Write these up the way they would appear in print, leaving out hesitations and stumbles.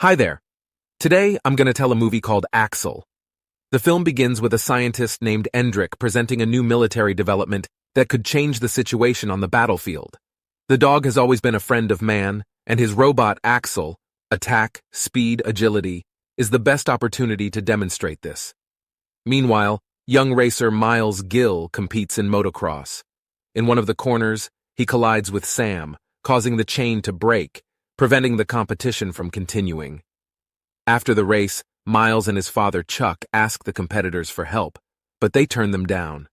Hi there. Today, I'm going to tell a movie called Axel. The film begins with a scientist named Endrick presenting a new military development that could change the situation on the battlefield. The dog has always been a friend of man, and his robot Axel, attack, speed, agility, is the best opportunity to demonstrate this. Meanwhile, young racer Miles Gill competes in motocross. In one of the corners, he collides with Sam, causing the chain to break, preventing the competition from continuing. After the race, Miles and his father Chuck ask the competitors for help, but they turn them down.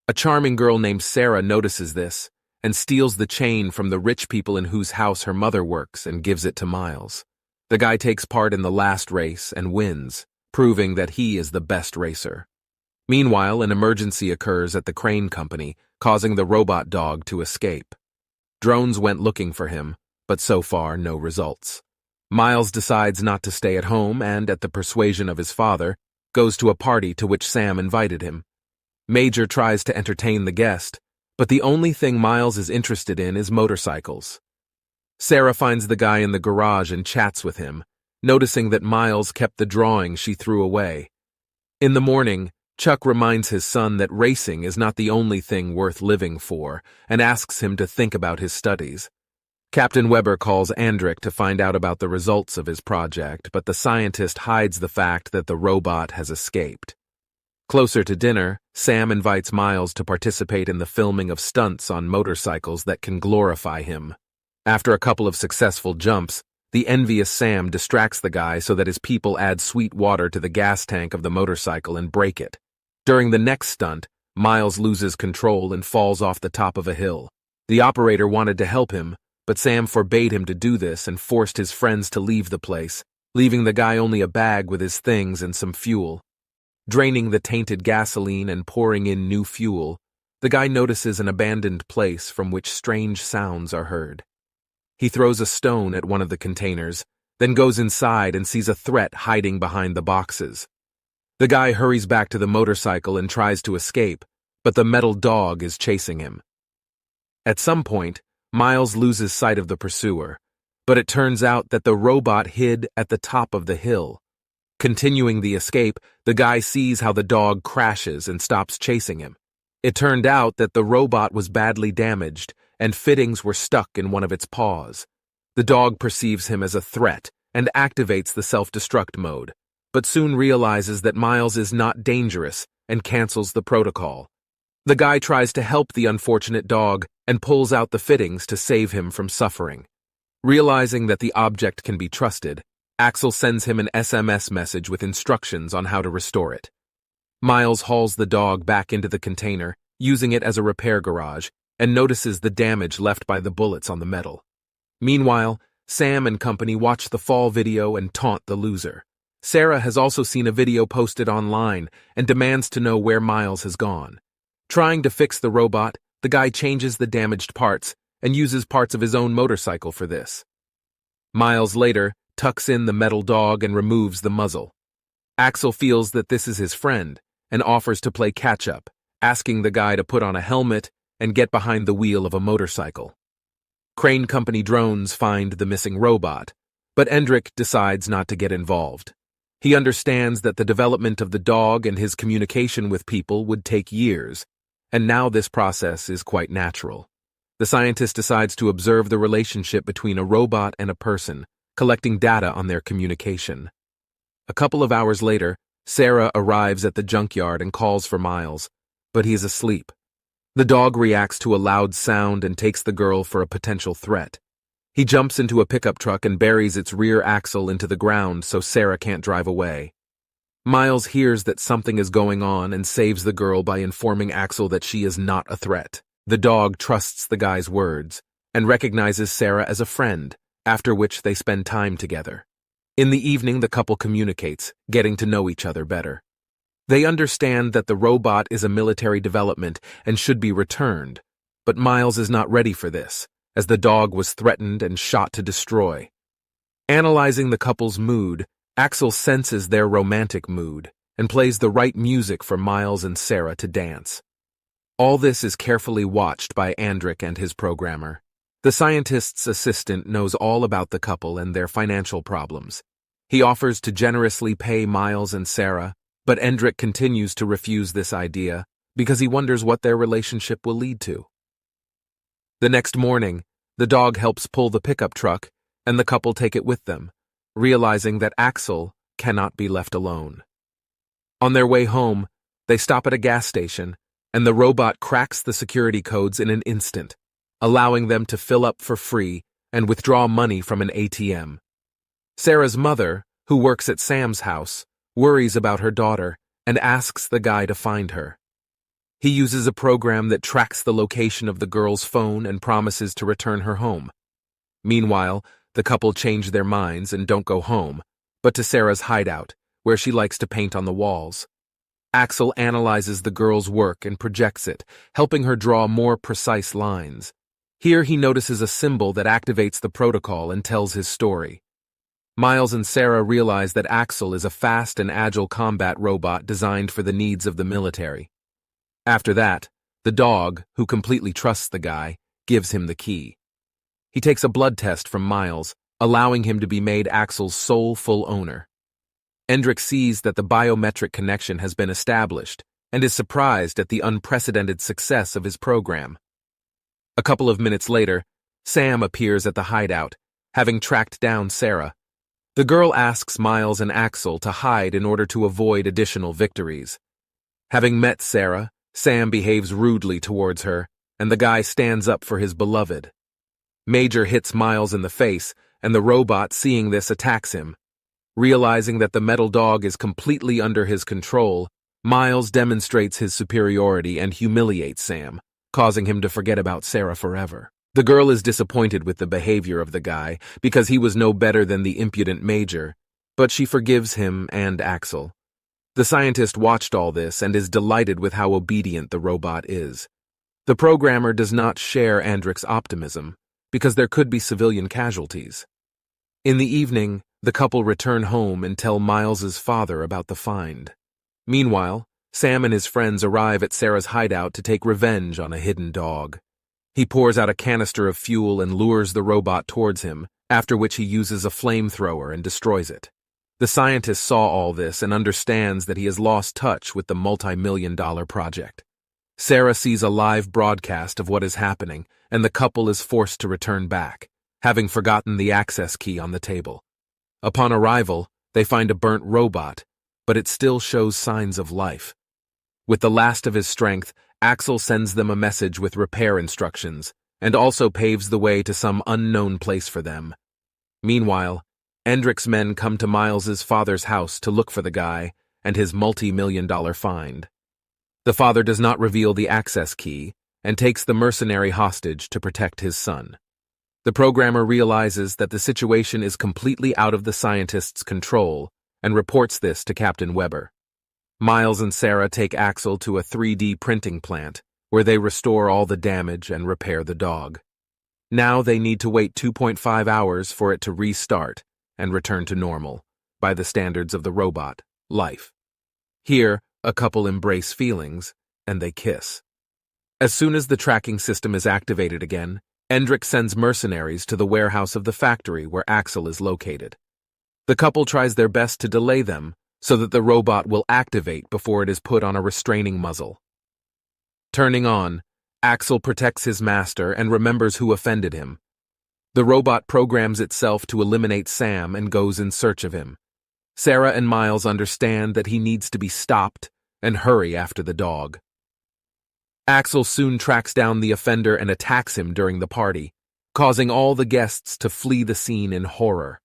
A charming girl named Sarah notices this and steals the chain from the rich people in whose house her mother works and gives it to Miles. The guy takes part in the last race and wins, proving that he is the best racer. Meanwhile, an emergency occurs at the crane company, causing the robot dog to escape. Drones went looking for him, but so far no results. Miles decides not to stay at home and, at the persuasion of his father, goes to a party to which Sam invited him. Major tries to entertain the guest, but the only thing Miles is interested in is motorcycles. Sarah finds the guy in the garage and chats with him, noticing that Miles kept the drawing she threw away. In the morning, Chuck reminds his son that racing is not the only thing worth living for and asks him to think about his studies. Captain Weber calls Andrick to find out about the results of his project, but the scientist hides the fact that the robot has escaped. Closer to dinner, Sam invites Miles to participate in the filming of stunts on motorcycles that can glorify him. After a couple of successful jumps, the envious Sam distracts the guy so that his people add sweet water to the gas tank of the motorcycle and break it. During the next stunt, Miles loses control and falls off the top of a hill. The operator wanted to help him, but Sam forbade him to do this and forced his friends to leave the place, leaving the guy only a bag with his things and some fuel. Draining the tainted gasoline and pouring in new fuel, the guy notices an abandoned place from which strange sounds are heard. He throws a stone at one of the containers, then goes inside and sees a threat hiding behind the boxes. The guy hurries back to the motorcycle and tries to escape, but the metal dog is chasing him. At some point, Miles loses sight of the pursuer, but it turns out that the robot hid at the top of the hill. Continuing the escape, the guy sees how the dog crashes and stops chasing him. It turned out that the robot was badly damaged, and fittings were stuck in one of its paws. The dog perceives him as a threat and activates the self-destruct mode, but soon realizes that Miles is not dangerous and cancels the protocol. The guy tries to help the unfortunate dog and pulls out the fittings to save him from suffering. Realizing that the object can be trusted, Axel sends him an SMS message with instructions on how to restore it. Miles hauls the dog back into the container, using it as a repair garage, and notices the damage left by the bullets on the metal. Meanwhile, Sam and company watch the fall video and taunt the loser. Sarah has also seen a video posted online and demands to know where Miles has gone. Trying to fix the robot, the guy changes the damaged parts and uses parts of his own motorcycle for this. Miles later tucks in the metal dog and removes the muzzle. Axel feels that this is his friend and offers to play catch-up, asking the guy to put on a helmet and get behind the wheel of a motorcycle. Crane Company drones find the missing robot, but Endrick decides not to get involved. He understands that the development of the dog and his communication with people would take years, and now this process is quite natural. The scientist decides to observe the relationship between a robot and a person, collecting data on their communication. A couple of hours later, Sarah arrives at the junkyard and calls for Miles, but he is asleep. The dog reacts to a loud sound and takes the girl for a potential threat. He jumps into a pickup truck and buries its rear axle into the ground so Sarah can't drive away. Miles hears that something is going on and saves the girl by informing Axel that she is not a threat. The dog trusts the guy's words and recognizes Sarah as a friend, after which they spend time together. In the evening, the couple communicates, getting to know each other better. They understand that the robot is a military development and should be returned, but Miles is not ready for this, as the dog was threatened and shot to destroy. Analyzing the couple's mood, Axel senses their romantic mood and plays the right music for Miles and Sarah to dance. All this is carefully watched by Andrick and his programmer. The scientist's assistant knows all about the couple and their financial problems. He offers to generously pay Miles and Sarah, but Endrick continues to refuse this idea because he wonders what their relationship will lead to. The next morning, the dog helps pull the pickup truck, and the couple take it with them, realizing that Axel cannot be left alone. On their way home, they stop at a gas station, and the robot cracks the security codes in an instant, allowing them to fill up for free and withdraw money from an ATM. Sarah's mother, who works at Sam's house, worries about her daughter and asks the guy to find her. He uses a program that tracks the location of the girl's phone and promises to return her home. Meanwhile, the couple change their minds and don't go home, but to Sarah's hideout, where she likes to paint on the walls. Axel analyzes the girl's work and projects it, helping her draw more precise lines. Here he notices a symbol that activates the protocol and tells his story. Miles and Sarah realize that Axel is a fast and agile combat robot designed for the needs of the military. After that, the dog, who completely trusts the guy, gives him the key. He takes a blood test from Miles, allowing him to be made Axel's sole full owner. Endrick sees that the biometric connection has been established and is surprised at the unprecedented success of his program. A couple of minutes later, Sam appears at the hideout, having tracked down Sarah. The girl asks Miles and Axel to hide in order to avoid additional victories. Having met Sarah, Sam behaves rudely towards her, and the guy stands up for his beloved. Major hits Miles in the face, and the robot, seeing this, attacks him. Realizing that the metal dog is completely under his control, Miles demonstrates his superiority and humiliates Sam, causing him to forget about Sarah forever. The girl is disappointed with the behavior of the guy because he was no better than the impudent Major, but she forgives him and Axel. The scientist watched all this and is delighted with how obedient the robot is. The programmer does not share Andrick's optimism, because there could be civilian casualties. In the evening, the couple return home and tell Miles's father about the find. Meanwhile, Sam and his friends arrive at Sarah's hideout to take revenge on a hidden dog. He pours out a canister of fuel and lures the robot towards him, after which he uses a flamethrower and destroys it. The scientist saw all this and understands that he has lost touch with the multi-million-dollar project. Sarah sees a live broadcast of what is happening, and the couple is forced to return back, having forgotten the access key on the table. Upon arrival, they find a burnt robot, but it still shows signs of life. With the last of his strength, Axel sends them a message with repair instructions, and also paves the way to some unknown place for them. Meanwhile, Endrick's men come to Miles's father's house to look for the guy and his multi-million-dollar find. The father does not reveal the access key and takes the mercenary hostage to protect his son. The programmer realizes that the situation is completely out of the scientist's control and reports this to Captain Weber. Miles and Sarah take Axel to a 3D printing plant where they restore all the damage and repair the dog. Now they need to wait 2.5 hours for it to restart and return to normal, by the standards of the robot, life. Here, a couple embrace feelings, and they kiss. As soon as the tracking system is activated again, Endrick sends mercenaries to the warehouse of the factory where Axel is located. The couple tries their best to delay them so that the robot will activate before it is put on a restraining muzzle. Turning on, Axel protects his master and remembers who offended him. The robot programs itself to eliminate Sam and goes in search of him. Sarah and Miles understand that he needs to be stopped and hurry after the dog. Axel soon tracks down the offender and attacks him during the party, causing all the guests to flee the scene in horror.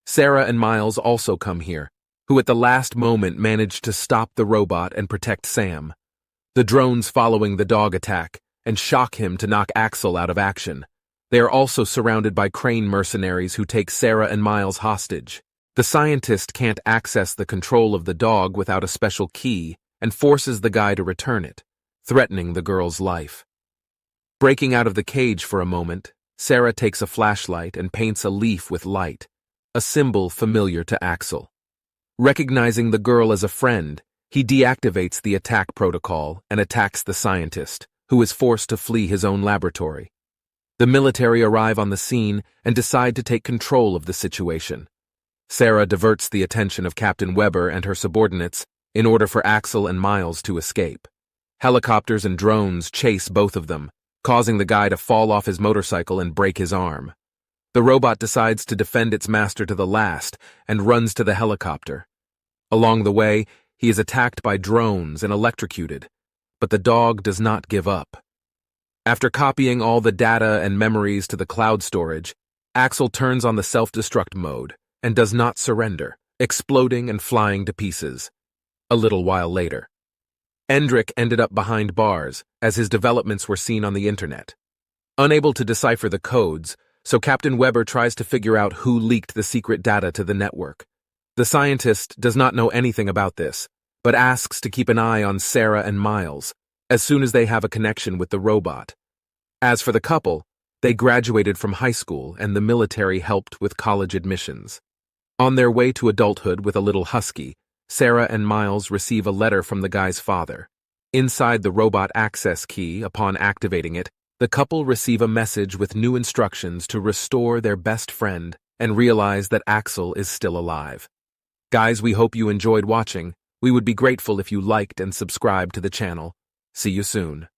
Sarah and Miles also come here, who at the last moment manage to stop the robot and protect Sam. The drones following the dog attack and shock him to knock Axel out of action. They are also surrounded by crane mercenaries who take Sarah and Miles hostage. The scientist can't access the control of the dog without a special key and forces the guy to return it, threatening the girl's life. Breaking out of the cage for a moment, Sarah takes a flashlight and paints a leaf with light, a symbol familiar to Axel. Recognizing the girl as a friend, he deactivates the attack protocol and attacks the scientist, who is forced to flee his own laboratory. The military arrive on the scene and decide to take control of the situation. Sarah diverts the attention of Captain Weber and her subordinates in order for Axel and Miles to escape. Helicopters and drones chase both of them, causing the guy to fall off his motorcycle and break his arm. The robot decides to defend its master to the last and runs to the helicopter. Along the way, he is attacked by drones and electrocuted, but the dog does not give up. After copying all the data and memories to the cloud storage, Axel turns on the self-destruct mode and does not surrender, exploding and flying to pieces. A little while later, Endrick ended up behind bars as his developments were seen on the internet. Unable to decipher the codes, so Captain Weber tries to figure out who leaked the secret data to the network. The scientist does not know anything about this, but asks to keep an eye on Sarah and Miles as soon as they have a connection with the robot. As for the couple, they graduated from high school and the military helped with college admissions. On their way to adulthood with a little husky, Sarah and Miles receive a letter from the guy's father. Inside the robot access key, upon activating it, the couple receive a message with new instructions to restore their best friend and realize that Axel is still alive. Guys, we hope you enjoyed watching. We would be grateful if you liked and subscribed to the channel. See you soon.